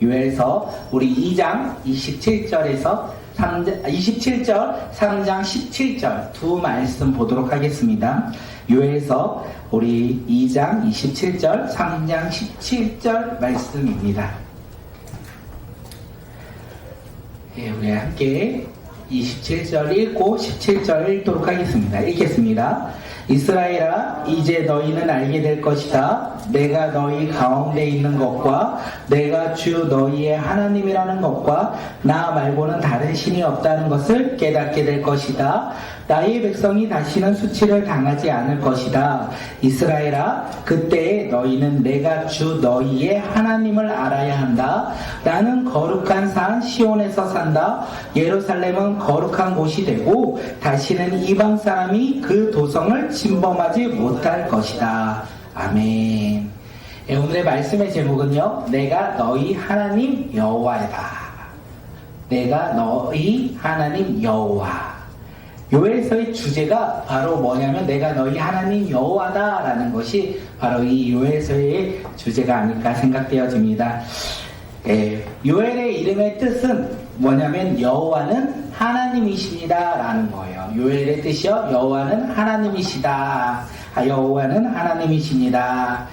요엘서 우리 2장 27절에서 27절, 3장 17절 두 말씀 보도록 하겠습니다. 요엘서 우리 2장 27절, 3장 17절 말씀입니다. 예, 우리 함께 27절 읽고 17절 읽도록 하겠습니다. 읽겠습니다. 이스라엘아, 이제 너희는 알게 될 것이다. 내가 너희 가운데 있는 것과 내가 주 너희의 하나님이라는 것과 나 말고는 다른 신이 없다는 것을 깨닫게 될 것이다. 나의 백성이 다시는 수치를 당하지 않을 것이다. 이스라엘아, 그때에 너희는 내가 주 너희의 하나님을 알아야 한다. 나는 거룩한 산 시온에서 산다. 예루살렘은 거룩한 곳이 되고 다시는 이방 사람이 그 도성을 침범하지 못할 것이다. 아멘. 예, 오늘의 말씀의 제목은요, 내가 너희 하나님 여호와이다. 내가 너희 하나님 여호와. 요엘서의 주제가 바로 뭐냐면 내가 너희 하나님 여호와다 라는 것이 바로 이 요엘서의 주제가 아닐까 생각되어집니다. 예, 요엘의 이름의 뜻은 뭐냐면 여호와는 하나님이십니다 라는 거예요. 요엘의 뜻이요, 여호와는 하나님이시다. 여호와는 하나님이십니다.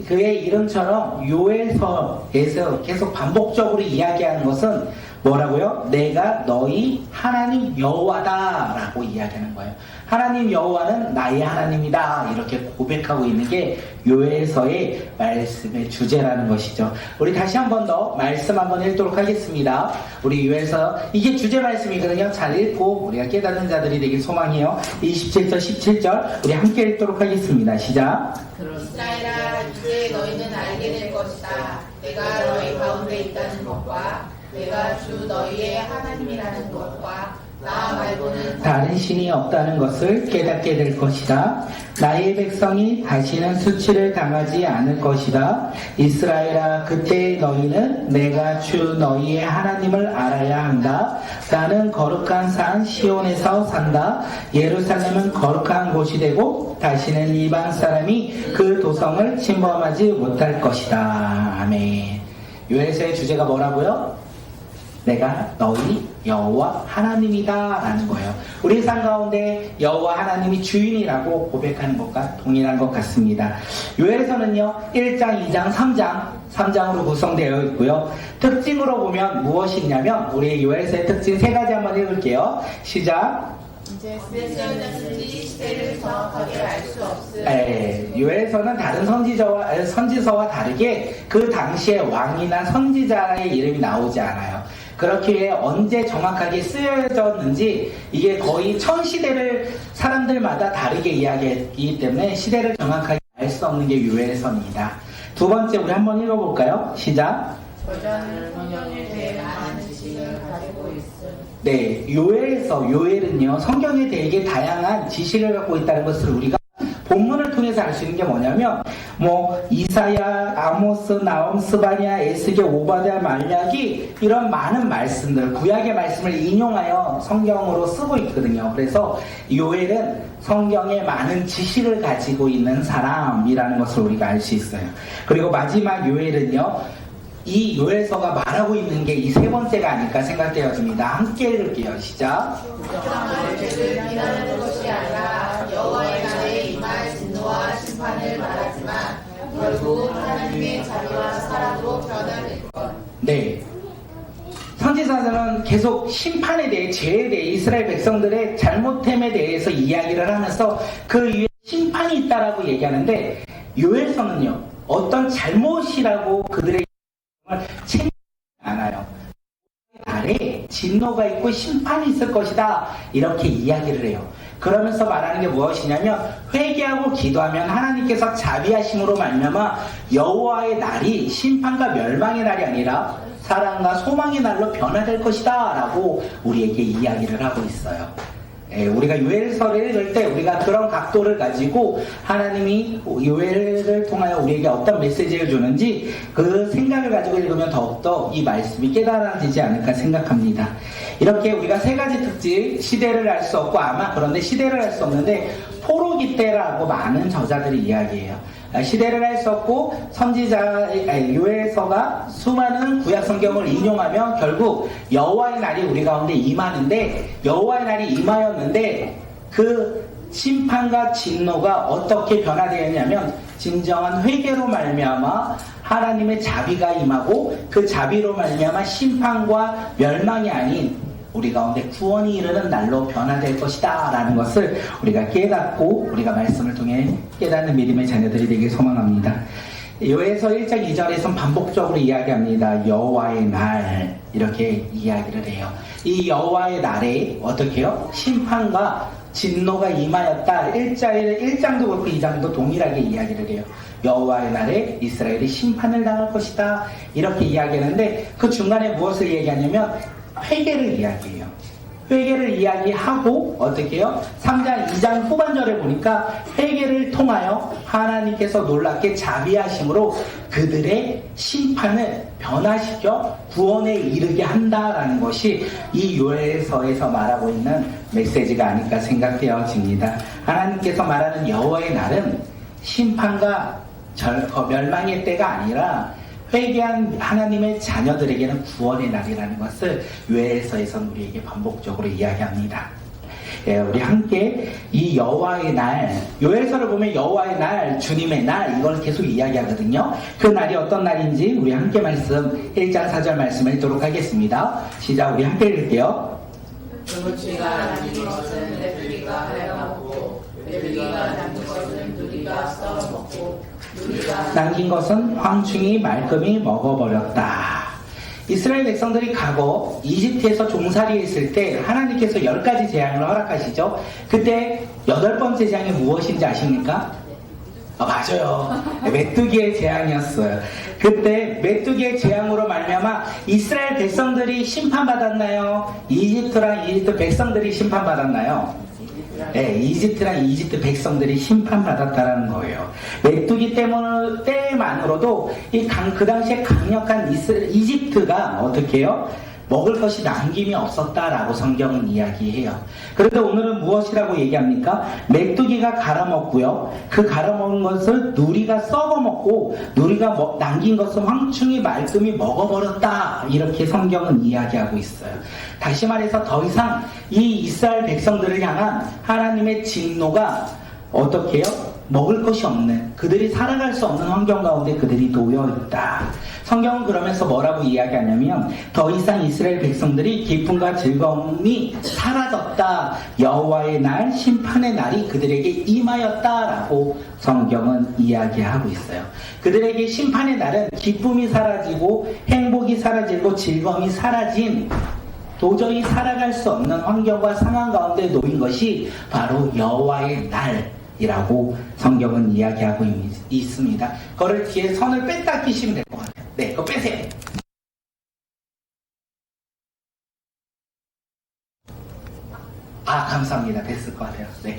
그의 이름처럼 요엘서에서 계속 반복적으로 이야기하는 것은 뭐라고요? 내가 너희 하나님 여호와다 라고 이야기하는 거예요. 하나님 여호와는 나의 하나님이다 이렇게 고백하고 있는 게 요엘서의 말씀의 주제라는 것이죠. 우리 다시 한 번 더 말씀 한번 읽도록 하겠습니다. 우리 요엘서 이게 주제 말씀이거든요. 잘 읽고 우리가 깨닫는 자들이 되길 소망해요. 27절 17절 우리 함께 읽도록 하겠습니다. 시작. 이스라엘아, 이제 너희는 알게 될 것이다. 내가 너희 가운데 있다는 것과 내가 주 너희의 하나님이라는 것과 나 말고는 다른 신이 없다는 것을 깨닫게 될 것이다. 나의 백성이 다시는 수치를 당하지 않을 것이다. 이스라엘아, 그때 너희는 내가 주 너희의 하나님을 알아야 한다. 나는 거룩한 산 시온에서 산다. 예루살렘은 거룩한 곳이 되고 다시는 이방 사람이 그 도성을 침범하지 못할 것이다. 아멘. 요엘서의 주제가 뭐라고요? 내가 너희 여호와 하나님이다 라는 거예요. 우리 삶 가운데 여호와 하나님이 주인이라고 고백하는 것과 동일한 것 같습니다. 요엘서는요 1장, 2장, 3장으로 구성되어 있고요. 특징으로 보면 무엇이 있냐면 우리 요엘서의 특징 세 가지 한번 읽을게요. 시작. 이제 선지자든지 시대를 정확하게 알 수 없음. 요엘서는 다른 선지서와 다르게 그 당시에 왕이나 선지자의 이름이 나오지 않아요. 그렇기에 언제 정확하게 쓰여졌는지 이게 거의 천 시대를 사람들마다 다르게 이야기했기 때문에 시대를 정확하게 알 수 없는 게 요엘서입니다. 두 번째 우리 한번 읽어볼까요? 시작. 저자는 성경에 대해 많은 지식을 가지고 있음. 네, 요엘은요 성경에 대해 다양한 지식을 갖고 있다는 것을 우리가 본문을 통해서 알 수 있는 게 뭐냐면 이사야, 아모스, 나홈, 스바냐, 에스겔, 오바댜, 말라기 이런 많은 말씀들, 구약의 말씀을 인용하여 성경으로 쓰고 있거든요. 그래서 요엘은 성경에 많은 지식을 가지고 있는 사람이라는 것을 우리가 알 수 있어요. 그리고 마지막 요엘은요, 이 요엘서가 말하고 있는 게 이 세 번째가 아닐까 생각되어집니다. 함께 읽을게요. 시작. 정말 죄를 비난하는 것이 아니라 여호와의 날에 임할 진노와 심판을 말하지만 결국 하나님의 자비와 사랑으로 변화될 것. 네. 선지자들은 계속 심판에 대해, 죄에 대해, 이스라엘 백성들의 잘못됨에 대해서 이야기를 하면서 그 위에 심판이 있다라고 얘기하는데 요엘서는요 어떤 잘못이라고 그들의 책임지지 않아요. 날에 진노가 있고 심판이 있을 것이다 이렇게 이야기를 해요. 그러면서 말하는 게 무엇이냐면 회개하고 기도하면 하나님께서 자비하심으로 말미암아 여호와의 날이 심판과 멸망의 날이 아니라 사랑과 소망의 날로 변화될 것이다 라고 우리에게 이야기를 하고 있어요. 우리가 요엘서를 읽을 때 우리가 그런 각도를 가지고 하나님이 요엘을 통하여 우리에게 어떤 메시지를 주는지 그 생각을 가지고 읽으면 더욱더 이 말씀이 깨달아지지 않을까 생각합니다. 이렇게 우리가 세 가지 특징, 시대를 알 수 없고 아마 그런데 시대를 알 수 없는데 포로기 때라고 많은 저자들이 이야기해요. 시대를 할 수 없고 요엘서가 수많은 구약 성경을 인용하며 결국 여호와의 날이 우리 가운데 임하는데, 여호와의 날이 임하였는데 그 심판과 진노가 어떻게 변화되었냐면 진정한 회개로 말미암아 하나님의 자비가 임하고 그 자비로 말미암아 심판과 멸망이 아닌 우리 가운데 구원이 이르는 날로 변화될 것이다 라는 것을 우리가 깨닫고 우리가 말씀을 통해 깨닫는 믿음의 자녀들이 되길 소망합니다. 요엘서 1장 2절에선 반복적으로 이야기합니다. 여호와의 날 이렇게 이야기를 해요. 이 여호와의 날에 어떻게 해요? 심판과 진노가 임하였다. 1장도 그렇고 2장도 동일하게 이야기를 해요. 여호와의 날에 이스라엘이 심판을 당할 것이다. 이렇게 이야기하는데 그 중간에 무엇을 얘기하냐면 회개를 이야기해요. 회개를 이야기하고 어떻게 해요? 3장 2장 후반절에 보니까 회개를 통하여 하나님께서 놀랍게 자비하심으로 그들의 심판을 변화시켜 구원에 이르게 한다라는 것이 이 요엘서에서 말하고 있는 메시지가 아닐까 생각되어집니다. 하나님께서 말하는 여호와의 날은 심판과 멸망의 때가 아니라 회개한 하나님의 자녀들에게는 구원의 날이라는 것을 요엘서에서는 우리에게 반복적으로 이야기합니다. 우리 함께 이 여호와의 날, 요엘서를 보면 여호와의 날, 주님의 날 이걸 계속 이야기하거든요. 그 날이 어떤 날인지 우리 함께 말씀 1장 4절 말씀을 읽도록 하겠습니다. 시작. 우리 함께 읽을게요. 그무치가 남긴 것은 메뚜기가 핥아먹고 메뚜기가 남긴 것은 누리가 썰어먹고 남긴 것은 황충이 말끔히 먹어버렸다. 이스라엘 백성들이 과거 이집트에서 종살이에 있을 때 하나님께서 10가지 재앙을 허락하시죠. 그때 8번째 재앙이 무엇인지 아십니까? 맞아요. 메뚜기의 재앙이었어요. 그때 메뚜기의 재앙으로 말미암아 이스라엘 백성들이 심판받았나요? 이집트 백성들이 심판받았나요? 네, 이집트랑 이집트 백성들이 심판받았다라는 거예요. 메뚜기 때만으로도 그 당시에 강력한 이집트가 어떻게 해요? 먹을 것이 남김이 없었다라고 성경은 이야기해요. 그런데 오늘은 무엇이라고 얘기합니까? 메뚜기가 갈아먹고요. 그 갈아먹은 것을 누리가 썩어먹고 누리가 남긴 것은 황충이 말끔히 먹어버렸다. 이렇게 성경은 이야기하고 있어요. 다시 말해서 더 이상 이 이스라엘 백성들을 향한 하나님의 진노가 어떻게 해요? 먹을 것이 없는, 그들이 살아갈 수 없는 환경 가운데 그들이 놓여있다. 성경은 그러면서 뭐라고 이야기하냐면 더 이상 이스라엘 백성들이 기쁨과 즐거움이 사라졌다. 여호와의 날, 심판의 날이 그들에게 임하였다라고 성경은 이야기하고 있어요. 그들에게 심판의 날은 기쁨이 사라지고 행복이 사라지고 즐거움이 사라진, 도저히 살아갈 수 없는 환경과 상황 가운데 놓인 것이 바로 여호와의 날이라고 성경은 이야기하고 있습니다. 그거를 뒤에 선을 뺐다 끼시면 될 것 같아요. 네, 그거 빼세요. 감사합니다. 됐을 것 같아요. 네.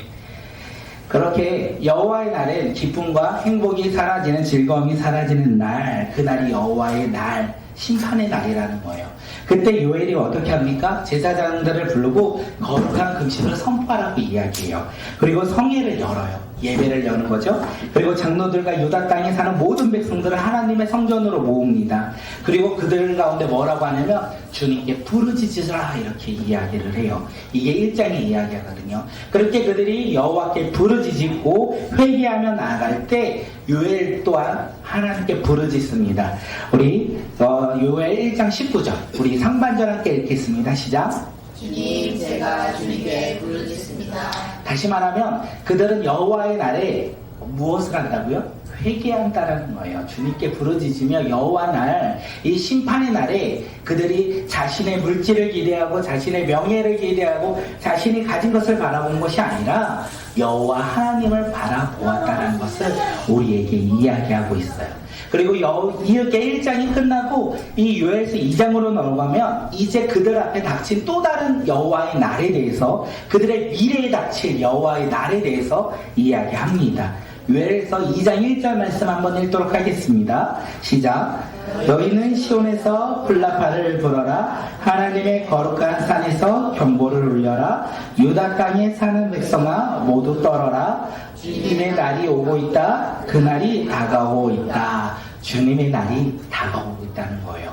그렇게 여호와의 날은 기쁨과 행복이 사라지는, 즐거움이 사라지는 날, 그날이 여호와의 날, 심판의 날이라는 거예요. 그때 요엘이 어떻게 합니까? 제사장들을 부르고 거룩한 금식을 선포하라고 이야기해요. 그리고 성회를 열어요. 예배를 여는 거죠. 그리고 장로들과 유다 땅에 사는 모든 백성들을 하나님의 성전으로 모읍니다. 그리고 그들 가운데 뭐라고 하냐면 주님께 부르짖으라 이렇게 이야기를 해요. 이게 1장의 이야기하거든요. 그렇게 그들이 여호와께 부르짖고 회개하며 나아갈 때 요엘 또한 하나님께 부르짖습니다. 우리 요엘 1장 19절 우리 상반절 함께 읽겠습니다. 시작. 주님, 제가 주님께 부르짖습니다. 다시 말하면 그들은 여호와의 날에 무엇을 한다고요? 회개한다라는 거예요. 주님께 부르짖으며 여호와 날, 이 심판의 날에 그들이 자신의 물질을 기대하고 자신의 명예를 기대하고 자신이 가진 것을 바라본 것이 아니라 여호와 하나님을 바라보았다는 것을 우리에게 이야기하고 있어요. 그리고 이렇게 1장이 끝나고 이 요엘서 2장으로 넘어가면 이제 그들 앞에 닥친 또 다른 여호와의 날에 대해서, 그들의 미래에 닥칠 여호와의 날에 대해서 이야기합니다. 요엘서 2장 1절 말씀 한번 읽도록 하겠습니다. 시작. 너희는 시온에서 불나팔을 불어라. 하나님의 거룩한 산에서 경보를 울려라. 유다 땅에 사는 백성아 모두 떨어라. 주님의 날이 오고 있다. 그날이 다가오고 있다. 주님의 날이 다가오고 있다는 거예요.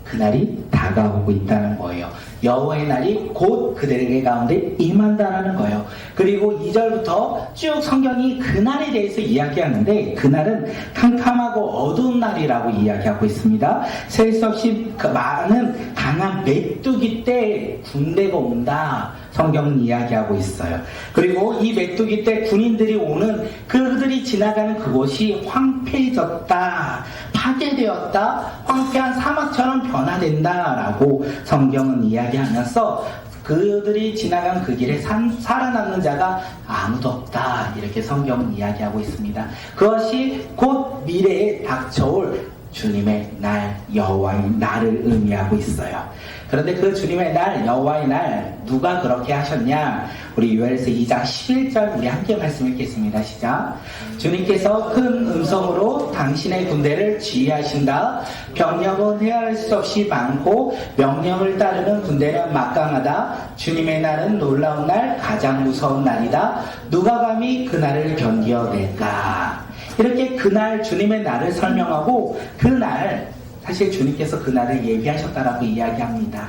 그날이 다가오고 있다는 거예요. 여호와의 날이 곧 그들에게 가운데 임한다라는 거예요. 그리고 2절부터 쭉 성경이 그날에 대해서 이야기하는데 그날은 캄캄하고 어두운 날이라고 이야기하고 있습니다. 셀 수 없이 많은 강한 메뚜기 때 군대가 온다. 성경은 이야기하고 있어요. 그리고 이 메뚜기 때 군인들이 오는 그들이 지나가는 그곳이 황폐해졌다. 파괴되었다. 황폐한 사막처럼 변화된다라고 성경은 이야기하면서 그들이 지나간 그 길에 살아남는 자가 아무도 없다. 이렇게 성경은 이야기하고 있습니다. 그것이 곧 미래에 닥쳐올 주님의 날, 여호와의 날을 의미하고 있어요. 그런데 그 주님의 날, 여호와의 날 누가 그렇게 하셨냐? 우리 요엘서 2장 11절 우리 함께 말씀 읽겠습니다. 시작. 주님께서 큰 음성으로 당신의 군대를 지휘하신다. 병력은 헤아릴 수 없이 많고 명령을 따르는 군대는 막강하다. 주님의 날은 놀라운 날, 가장 무서운 날이다. 누가 감히 그 날을 견뎌낼까? 이렇게 그날 주님의 날을 설명하고 그날 사실 주님께서 그날을 예비하셨다라고 이야기합니다.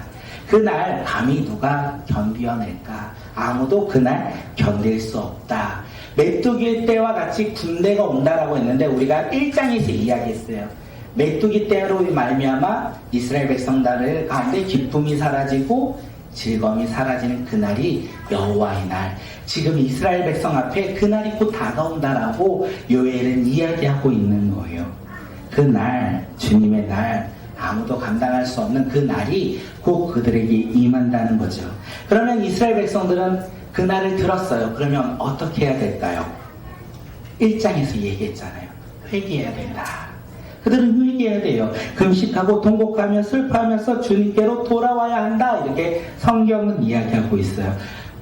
그날 감히 누가 견뎌낼까? 아무도 그날 견딜 수 없다. 메뚜기 때와 같이 군대가 온다라고 했는데 우리가 1장에서 이야기했어요. 메뚜기 때로 말미암아 이스라엘 백성들 가운데 기쁨이 사라지고 즐거움이 사라지는 그날이 여호와의 날. 지금 이스라엘 백성 앞에 그날이 곧 다가온다라고 요엘은 이야기하고 있는 거예요. 그날, 주님의 날, 아무도 감당할 수 없는 그 날이 곧 그들에게 임한다는 거죠. 그러면 이스라엘 백성들은 그 날을 들었어요. 그러면 어떻게 해야 될까요? 1장에서 얘기했잖아요. 회개해야 된다. 그들은 회개해야 돼요. 금식하고 통곡하며 슬퍼하면서 주님께로 돌아와야 한다. 이렇게 성경은 이야기하고 있어요.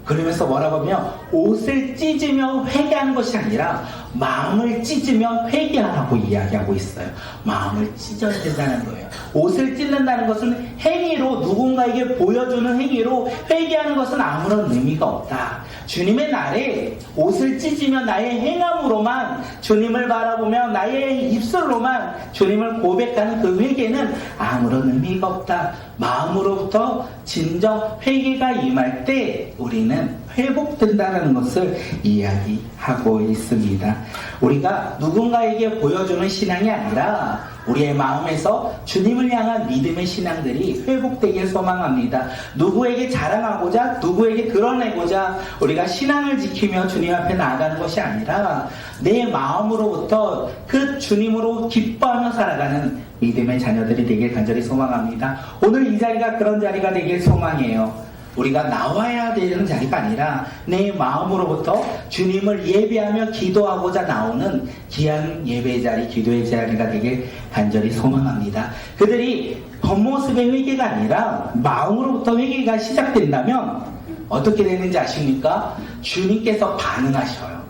그러면서 뭐라고 하면 옷을 찢으며 회개하는 것이 아니라 마음을 찢으며 회개하라고 이야기하고 있어요. 마음을 찢어야 된다는 거예요. 옷을 찢는다는 것은 행위로 누군가에게 보여주는 행위로 회개하는 것은 아무런 의미가 없다. 주님의 날에 옷을 찢으며 나의 행함으로만 주님을 바라보며 나의 입술로만 주님을 고백하는 그 회개는 아무런 의미가 없다. 마음으로부터 진정 회개가 임할 때 우리는 회복된다는 것을 이야기하고 있습니다. 우리가 누군가에게 보여주는 신앙이 아니라 우리의 마음에서 주님을 향한 믿음의 신앙들이 회복되길 소망합니다. 누구에게 자랑하고자 누구에게 드러내고자 우리가 신앙을 지키며 주님 앞에 나아가는 것이 아니라 내 마음으로부터 그 주님으로 기뻐하며 살아가는 믿음의 자녀들이 되길 간절히 소망합니다. 오늘 이 자리가 그런 자리가 되길 소망해요. 우리가 나와야 되는 자리가 아니라 내 마음으로부터 주님을 예배하며 기도하고자 나오는 귀한 예배의 자리, 기도의 자리가 되길 간절히 소망합니다. 그들이 겉모습의 회개가 아니라 마음으로부터 회개가 시작된다면 어떻게 되는지 아십니까? 주님께서 반응하셔요.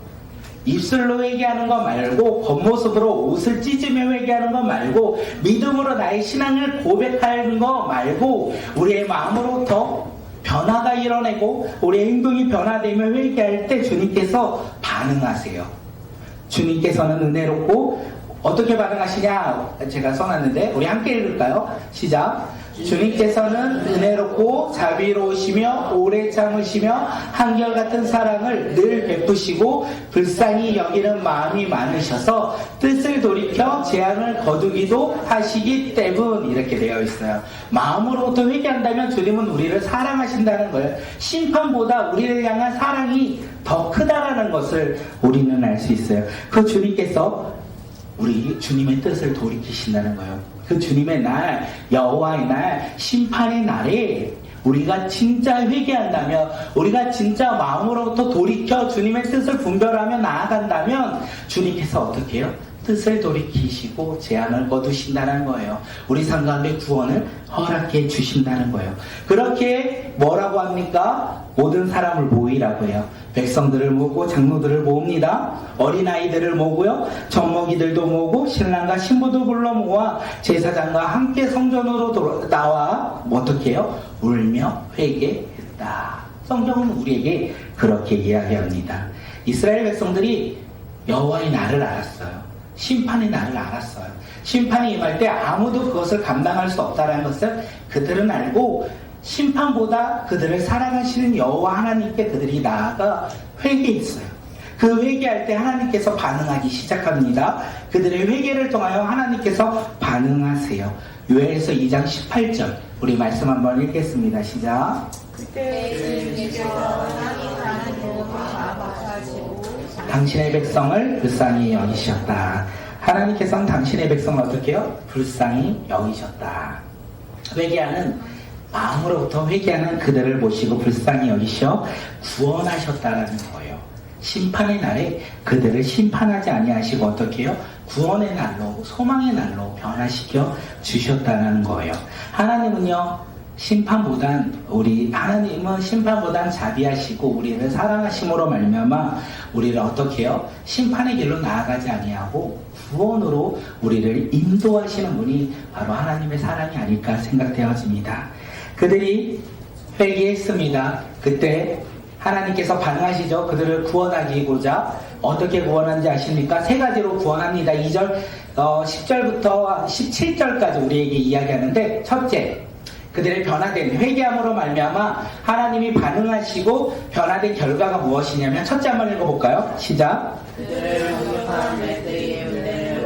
입술로 회개하는 거 말고 겉모습으로 옷을 찢으며 회개하는 거 말고 믿음으로 나의 신앙을 고백하는 거 말고 우리의 마음으로부터 변화가 일어나고 우리의 행동이 변화되며 회개할 때 주님께서 반응하세요. 주님께서는 은혜롭고 어떻게 반응하시냐 제가 써놨는데 우리 함께 읽을까요? 시작. 주님께서는 은혜롭고 자비로우시며 오래 참으시며 한결같은 사랑을 늘 베푸시고 불쌍히 여기는 마음이 많으셔서 뜻을 돌이켜 재앙을 거두기도 하시기 때문 이렇게 되어 있어요. 마음으로부터 회개한다면 주님은 우리를 사랑하신다는 거예요. 심판보다 우리를 향한 사랑이 더 크다라는 것을 우리는 알 수 있어요. 그 주님께서 우리 주님의 뜻을 돌이키신다는 거예요. 그 주님의 날, 여호와의 날, 심판의 날에 우리가 진짜 회개한다면 우리가 진짜 마음으로부터 돌이켜 주님의 뜻을 분별하며 나아간다면 주님께서 어떻게 해요? 뜻을 돌이키시고 재앙을 거두신다는 거예요. 우리 삶 가운데 구원을 허락해 주신다는 거예요. 그렇게 뭐라고 합니까? 모든 사람을 모이라고 해요. 백성들을 모으고 장로들을 모읍니다. 어린아이들을 모으고요. 젖먹이들도 모으고 신랑과 신부도 불러 모아 제사장과 함께 성전으로 나와 어떻게 해요? 울며 회개했다. 성경은 우리에게 그렇게 이야기합니다. 이스라엘 백성들이 여호와의 날을 알았어요. 심판의 날을 알았어요. 심판이 임할 때 아무도 그것을 감당할 수 없다는 것을 그들은 알고 심판보다 그들을 사랑하시는 여호와 하나님께 그들이 나아가 회개했어요. 그 회개할 때 하나님께서 반응하기 시작합니다. 그들의 회개를 통하여 하나님께서 반응하세요. 요엘서 2장 18절 우리 말씀 한번 읽겠습니다. 시작. 그때 주님께서 땅이 가는 곳을 아파하시고 당신의 백성을 불쌍히 여기셨다. 하나님께서는 당신의 백성을 어떻게 해요? 불쌍히 여기셨다. 회개하는 마음으로부터 회개하는 그들을 모시고 불쌍히 여기셔 구원하셨다라는 거예요. 심판의 날에 그들을 심판하지 아니하시고 어떻게 해요? 구원의 날로 소망의 날로 변화시켜 주셨다는 거예요. 하나님은요 하나님은 심판보단 자비하시고 우리를 사랑하심으로 말미암아 우리를 어떻게 해요? 심판의 길로 나아가지 아니하고 구원으로 우리를 인도하시는 분이 바로 하나님의 사랑이 아닐까 생각되어집니다. 그들이 회개했습니다. 그때 하나님께서 반응하시죠. 그들을 구원하기고자 어떻게 구원하는지 아십니까? 세 가지로 구원합니다. 2절, 10절부터 17절까지 우리에게 이야기하는데 첫째, 그들의 변화된 회개함으로 말미암아 하나님이 반응하시고 변화된 결과가 무엇이냐면 첫째 한번 읽어볼까요? 시작.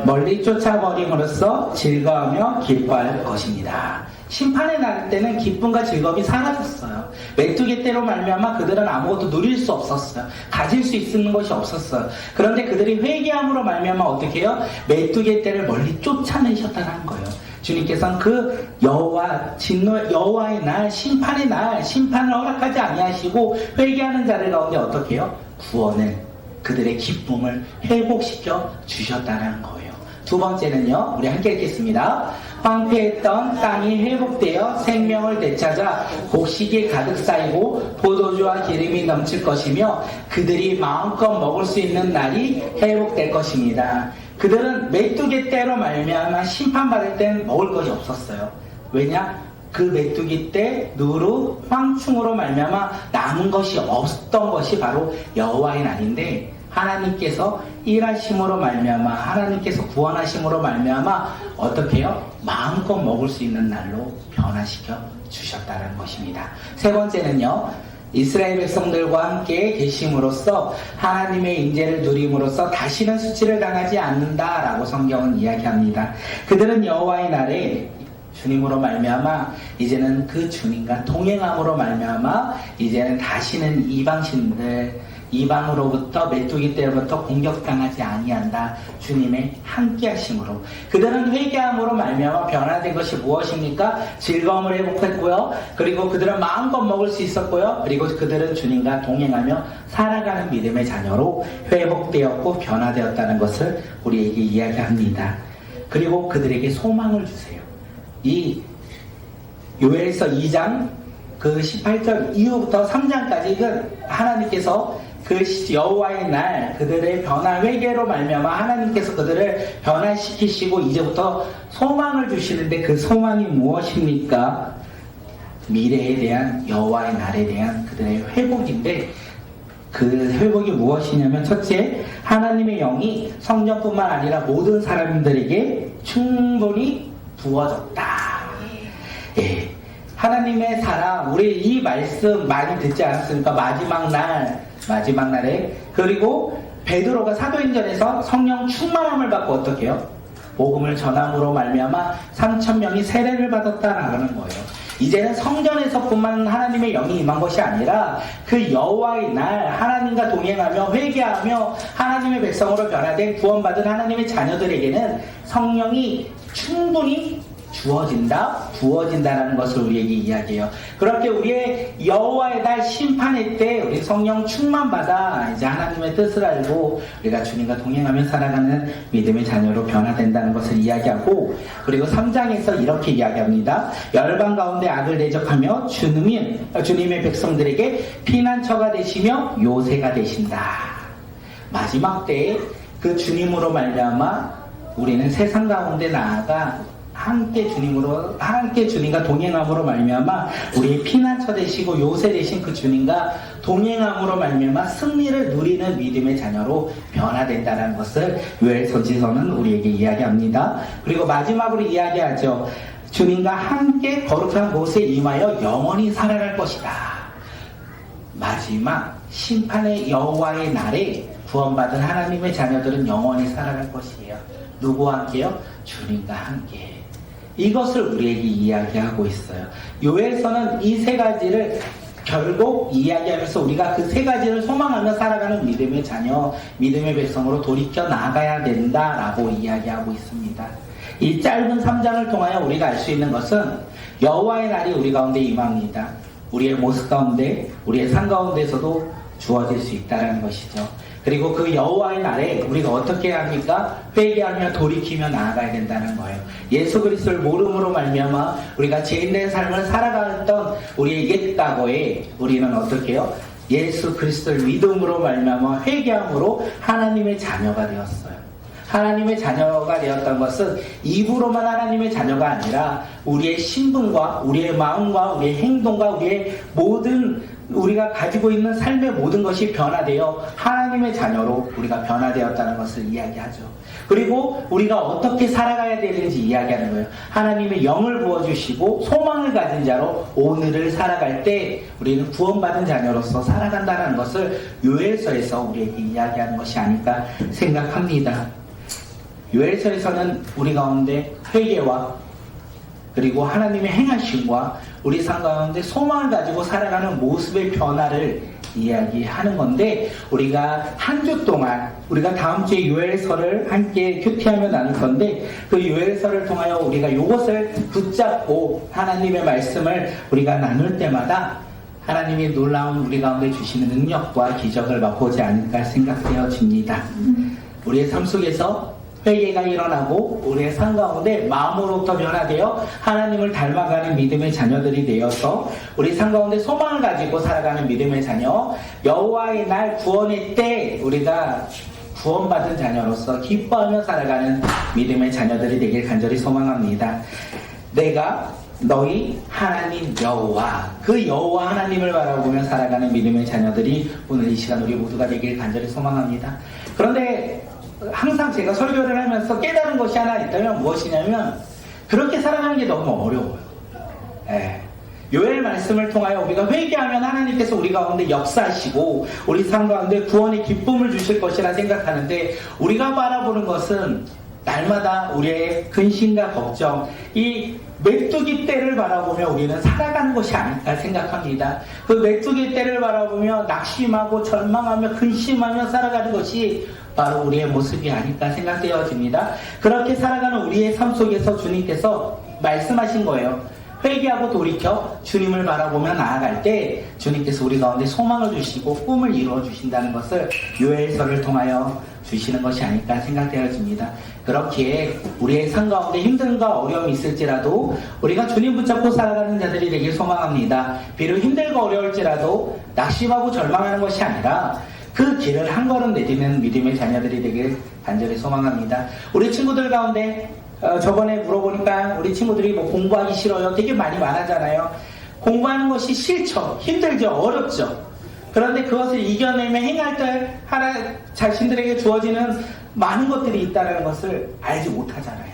멀리 쫓아버림으로써 즐거워하며 기뻐할 것입니다. 심판의 날 때는 기쁨과 즐거움이 사라졌어요. 메뚜기 때로 말미암아 그들은 아무것도 누릴 수 없었어요. 가질 수 있는 것이 없었어요. 그런데 그들이 회개함으로 말미암아 어떻게 해요? 메뚜기 때를 멀리 쫓아내셨다는 거예요. 주님께서는 그 여호와의 날, 심판의 날, 심판을 허락하지 아니하시고 회개하는 자들 가운데 어떻게 해요? 구원을, 그들의 기쁨을 회복시켜 주셨다는 거예요. 두 번째는요, 우리 함께 읽겠습니다. 황폐했던 땅이 회복되어 생명을 되찾아 곡식이 가득 쌓이고 포도주와 기름이 넘칠 것이며 그들이 마음껏 먹을 수 있는 날이 회복될 것입니다. 그들은 메뚜기 때로 말미암아 심판받을 땐 먹을 것이 없었어요. 왜냐? 그 메뚜기 때 누루 황충으로 말미암아 남은 것이 없었던 것이 바로 여호와의 날인데 하나님께서 일하심으로 말미암아 하나님께서 구원하심으로 말미암아 어떻게 해요? 마음껏 먹을 수 있는 날로 변화시켜 주셨다는 것입니다. 세 번째는요. 이스라엘 백성들과 함께 계심으로써 하나님의 인재를 누림으로써 다시는 수치를 당하지 않는다라고 성경은 이야기합니다. 그들은 여호와의 날에 주님으로 말미암아 이제는 그 주님과 동행함으로 말미암아 이제는 다시는 이방으로부터 메뚜기 때로부터 공격당하지 아니한다. 주님의 함께하심으로 그들은 회개함으로 말미암아 변화된 것이 무엇입니까? 즐거움을 회복했고요. 그리고 그들은 마음껏 먹을 수 있었고요. 그리고 그들은 주님과 동행하며 살아가는 믿음의 자녀로 회복되었고 변화되었다는 것을 우리에게 이야기합니다. 그리고 그들에게 소망을 주세요. 이 요엘서 2장 그 18절 이후부터 3장까지 하나님께서 그 여호와의 날 그들의 변화 회개로 말미암아 하나님께서 그들을 변화시키시고 이제부터 소망을 주시는데 그 소망이 무엇입니까? 미래에 대한 여호와의 날에 대한 그들의 회복인데 그 회복이 무엇이냐면 첫째, 하나님의 영이 성전뿐만 아니라 모든 사람들에게 충분히 부어졌다. 예. 하나님의 사랑, 우리 이 말씀 많이 듣지 않았습니까? 마지막 날에. 그리고 베드로가 사도행전에서 성령 충만함을 받고 어떻게 해요? 복음을 전함으로 말미암아 3,000명이 세례를 받았다라는 거예요. 이제는 성전에서뿐만 하나님의 영이 임한 것이 아니라 그 여호와의 날 하나님과 동행하며 회개하며 하나님의 백성으로 변화된 구원받은 하나님의 자녀들에게는 성령이 충분히 주어진다, 부어진다라는 것을 우리에게 이야기해요. 그렇게 우리의 여호와의 날 심판의 때 우리 성령 충만받아 이제 하나님의 뜻을 알고 우리가 주님과 동행하며 살아가는 믿음의 자녀로 변화된다는 것을 이야기하고, 그리고 3장에서 이렇게 이야기합니다. 열방 가운데 악을 대적하며 주님의 백성들에게 피난처가 되시며 요새가 되신다. 마지막 때에 그 주님으로 말미암아 우리는 세상 가운데 나아가 함께 주님과 동행함으로 말미암아 우리의 피난처 되시고 요새 되신 그 주님과 동행함으로 말미암아 승리를 누리는 믿음의 자녀로 변화된다는 것을 요엘서지서는 우리에게 이야기합니다. 그리고 마지막으로 이야기하죠. 주님과 함께 거룩한 곳에 임하여 영원히 살아갈 것이다. 마지막 심판의 여호와의 날에 구원받은 하나님의 자녀들은 영원히 살아갈 것이에요. 누구와 함께요? 주님과 함께. 이것을 우리에게 이야기하고 있어요. 요엘서는 이 세 가지를 결국 이야기하면서 우리가 그 세 가지를 소망하며 살아가는 믿음의 자녀, 믿음의 백성으로 돌이켜 나가야 된다라고 이야기하고 있습니다. 이 짧은 3장을 통하여 우리가 알 수 있는 것은 여호와의 날이 우리 가운데 임합니다. 우리의 모습 가운데, 우리의 삶 가운데서도 주어질 수 있다는 것이죠. 그리고 그 여호와의 날에 우리가 어떻게 해야 합니까? 회개하며 돌이키며 나아가야 된다는 거예요. 예수 그리스도를 모름으로 말미암아 우리가 죄인된 삶을 살아갔던 우리의 옛 과거에 우리는 어떻게 해요? 예수 그리스도를 믿음으로 말미암아 회개함으로 하나님의 자녀가 되었어요. 하나님의 자녀가 되었던 것은 입으로만 하나님의 자녀가 아니라 우리의 신분과 우리의 마음과 우리의 행동과 우리의 모든 우리가 가지고 있는 삶의 모든 것이 변화되어 하나님의 자녀로 우리가 변화되었다는 것을 이야기하죠. 그리고 우리가 어떻게 살아가야 되는지 이야기하는 거예요. 하나님의 영을 부어주시고 소망을 가진 자로 오늘을 살아갈 때 우리는 구원받은 자녀로서 살아간다는 것을 요엘서에서 우리에게 이야기하는 것이 아닐까 생각합니다. 요엘서에서는 우리 가운데 회개와 그리고 하나님의 행하심과 우리 삶 가운데 소망을 가지고 살아가는 모습의 변화를 이야기하는 건데, 우리가 한 주 동안 우리가 다음 주에 요엘서를 함께 큐티하며 나눌 건데, 그 요엘서를 통하여 우리가 이것을 붙잡고 하나님의 말씀을 우리가 나눌 때마다 하나님이 놀라운 우리 가운데 주시는 능력과 기적을 맛보지 않을까 생각되어집니다. 우리의 삶 속에서 회개가 일어나고 우리의 삶 가운데 마음으로부터 변화되어 하나님을 닮아가는 믿음의 자녀들이 되어서 우리 삶 가운데 소망을 가지고 살아가는 믿음의 자녀, 여호와의 날 구원의 때 우리가 구원받은 자녀로서 기뻐하며 살아가는 믿음의 자녀들이 되길 간절히 소망합니다. 내가 너희 하나님 여호와, 그 여호와 하나님을 바라보며 살아가는 믿음의 자녀들이 오늘 이 시간 우리 모두가 되길 간절히 소망합니다. 그런데 항상 제가 설교를 하면서 깨달은 것이 하나 있다면 무엇이냐면, 그렇게 살아가는 게 너무 어려워요. 요엘 말씀을 통하여 우리가 회개하면 하나님께서 우리 가운데 역사하시고 우리 삶 가운데 구원의 기쁨을 주실 것이라 생각하는데, 우리가 바라보는 것은 날마다 우리의 근심과 걱정, 이 메뚜기 떼를 바라보며 우리는 살아가는 것이 아닐까 생각합니다. 그 메뚜기 떼를 바라보며 낙심하고 절망하며 근심하며 살아가는 것이 바로 우리의 모습이 아닐까 생각되어집니다. 그렇게 살아가는 우리의 삶 속에서 주님께서 말씀하신 거예요. 회개하고 돌이켜 주님을 바라보며 나아갈 때 주님께서 우리 가운데 소망을 주시고 꿈을 이루어 주신다는 것을 요엘서를 통하여 주시는 것이 아닐까 생각되어집니다. 그렇기에 우리의 삶 가운데 힘듦과 어려움이 있을지라도 우리가 주님 붙잡고 살아가는 자들이 되길 소망합니다. 비록 힘들고 어려울지라도 낙심하고 절망하는 것이 아니라 그 길을 한 걸음 내딛는 믿음의 자녀들이 되길 간절히 소망합니다. 우리 친구들 가운데 저번에 물어보니까 우리 친구들이 뭐 공부하기 싫어요, 되게 많이 말하잖아요. 공부하는 것이 싫죠, 힘들죠, 어렵죠. 그런데 그것을 이겨내며 행할 때 하나 자신들에게 주어지는 많은 것들이 있다는 것을 알지 못하잖아요.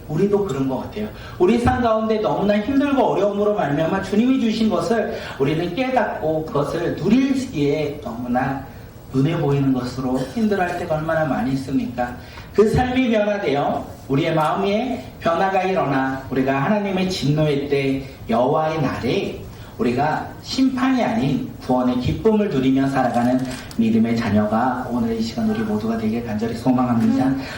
우리도 그런 것 같아요. 우리 삶 가운데 너무나 힘들고 어려움으로 말미암아 주님이 주신 것을 우리는 깨닫고 그것을 누리기에 너무나 눈에 보이는 것으로 힘들어할 때가 얼마나 많이 있습니까? 그 삶이 변화되어 우리의 마음에 변화가 일어나 우리가 하나님의 진노의 때 여호와의 날에 우리가 심판이 아닌 구원의 기쁨을 누리며 살아가는 믿음의 자녀가 오늘 이 시간 우리 모두가 되길 간절히 소망합니다.